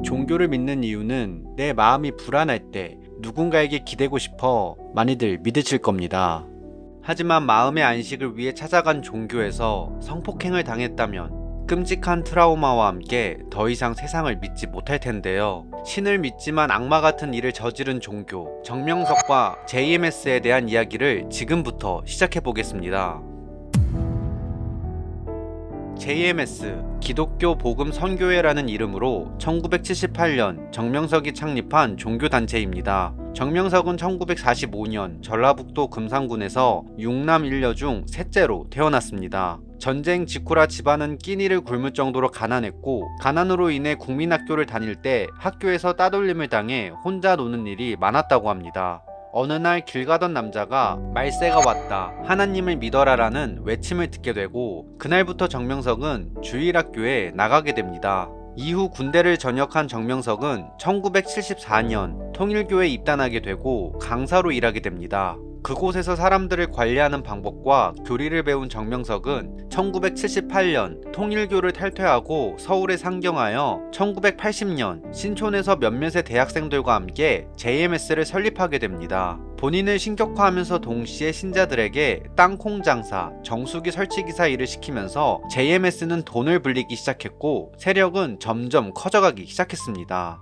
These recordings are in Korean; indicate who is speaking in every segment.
Speaker 1: 종교를 믿는 이유는 내 마음이 불안할 때 누군가에게 기대고 싶어 많이들 믿으실 겁니다. 하지만 마음의 안식을 위해 찾아간 종교에서 성폭행을 당했다면 끔찍한 트라우마와 함께 더 이상 세상을 믿지 못할 텐데요. 신을 믿지만 악마 같은 일을 저지른 종교, 정명석과 JMS에 대한 이야기를 지금부터 시작해 보겠습니다. JMS, 기독교 복음 선교회라는 이름으로 1978년 정명석이 창립한 종교단체입니다. 정명석은 1945년 전라북도 금산군에서 6남 1녀 중 셋째로 태어났습니다. 전쟁 직후라 집안은 끼니를 굶을 정도로 가난했고, 가난으로 인해 국민학교를 다닐 때 학교에서 따돌림을 당해 혼자 노는 일이 많았다고 합니다. 어느 날 길 가던 남자가 말세가 왔다, 하나님을 믿어라 라는 외침을 듣게 되고, 그날부터 정명석은 주일학교에 나가게 됩니다. 이후 군대를 전역한 정명석은 1974년 통일교에 입단하게 되고 강사로 일하게 됩니다. 그곳에서 사람들을 관리하는 방법과 교리를 배운 정명석은 1978년 통일교를 탈퇴하고 서울에 상경하여 1980년 신촌에서 몇몇의 대학생들과 함께 JMS를 설립하게 됩니다. 본인을 신격화하면서 동시에 신자들에게 땅콩 장사, 정수기 설치 기사 일을 시키면서 JMS는 돈을 불리기 시작했고, 세력은 점점 커져가기 시작했습니다.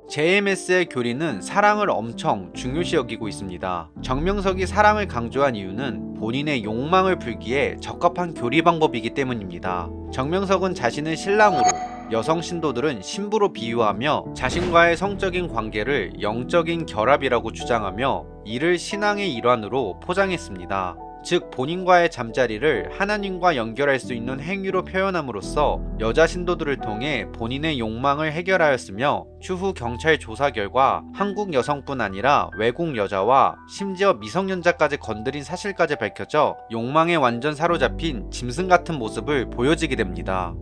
Speaker 1: JMS의 교리는 사랑을 엄청 중요시 여기고 있습니다. 정명석이 사랑을 강조한 이유는 본인의 욕망을 풀기에 적합한 교리 방법이기 때문입니다. 정명석은 자신을 신랑으로, 여성 신도들은 신부로 비유하며 자신과의 성적인 관계를 영적인 결합이라고 주장하며 이를 신앙의 일환으로 포장했습니다. 즉, 본인과의 잠자리를 하나님과 연결할 수 있는 행위로 표현함으로써 여자 신도들을 통해 본인의 욕망을 해결하였으며, 추후 경찰 조사 결과 한국 여성뿐 아니라 외국 여자와 심지어 미성년자까지 건드린 사실까지 밝혀져 욕망에 완전 사로잡힌 짐승 같은 모습을 보여지게 됩니다.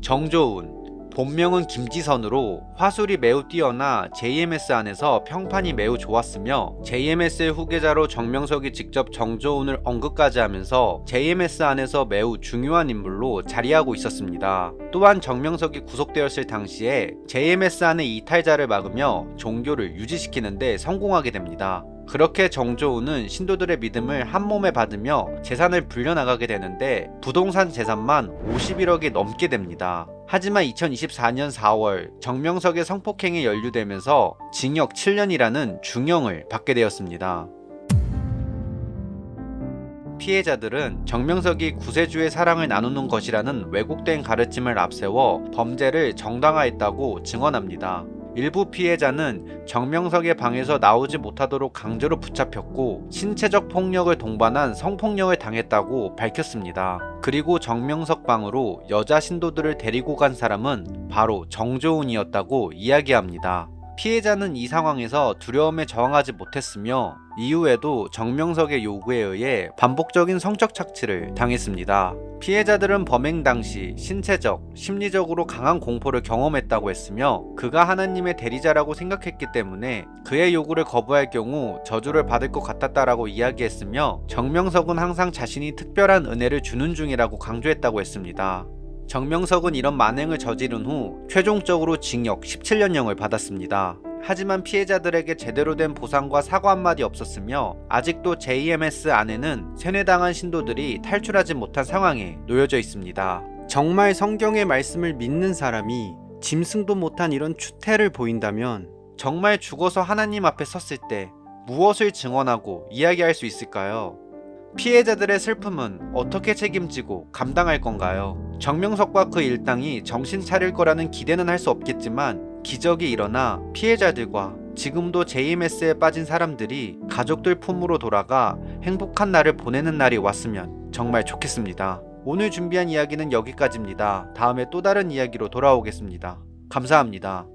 Speaker 1: 정조운, 본명은 김지선으로 화술이 매우 뛰어나 JMS 안에서 평판이 매우 좋았으며, JMS의 후계자로 정명석이 직접 정조운을 언급까지 하면서 JMS 안에서 매우 중요한 인물로 자리하고 있었습니다. 또한 정명석이 구속되었을 당시에 JMS 안의 이탈자를 막으며 종교를 유지시키는 데 성공하게 됩니다. 그렇게 정조운은 신도들의 믿음을 한몸에 받으며 재산을 불려나가게 되는데, 부동산 재산만 51억이 넘게 됩니다. 하지만 2024년 4월 정명석의 성폭행에 연루되면서 징역 7년이라는 중형을 받게 되었습니다. 피해자들은 정명석이 구세주의 사랑을 나누는 것이라는 왜곡된 가르침을 앞세워 범죄를 정당화했다고 증언합니다. 일부 피해자는 정명석의 방에서 나오지 못하도록 강제로 붙잡혔고 신체적 폭력을 동반한 성폭력을 당했다고 밝혔습니다. 그리고 정명석 방으로 여자 신도들을 데리고 간 사람은 바로 정조운이었다고 이야기합니다. 피해자는 이 상황에서 두려움에 저항하지 못했으며 이후에도 정명석의 요구에 의해 반복적인 성적 착취를 당했습니다. 피해자들은 범행 당시 신체적, 심리적으로 강한 공포를 경험했다고 했으며, 그가 하나님의 대리자라고 생각했기 때문에 그의 요구를 거부할 경우 저주를 받을 것 같았다라고 이야기했으며, 정명석은 항상 자신이 특별한 은혜를 주는 중이라고 강조했다고 했습니다. 정명석은 이런 만행을 저지른 후 최종적으로 징역 17년형을 받았습니다. 하지만 피해자들에게 제대로 된 보상과 사과 한마디 없었으며, 아직도 JMS 안에는 세뇌당한 신도들이 탈출하지 못한 상황에 놓여져 있습니다. 정말 성경의 말씀을 믿는 사람이 짐승도 못한 이런 추태를 보인다면 정말 죽어서 하나님 앞에 섰을 때 무엇을 증언하고 이야기할 수 있을까요? 피해자들의 슬픔은 어떻게 책임지고 감당할 건가요? 정명석과 그 일당이 정신 차릴 거라는 기대는 할 수 없겠지만, 기적이 일어나 피해자들과 지금도 JMS에 빠진 사람들이 가족들 품으로 돌아가 행복한 날을 보내는 날이 왔으면 정말 좋겠습니다. 오늘 준비한 이야기는 여기까지입니다. 다음에 또 다른 이야기로 돌아오겠습니다. 감사합니다.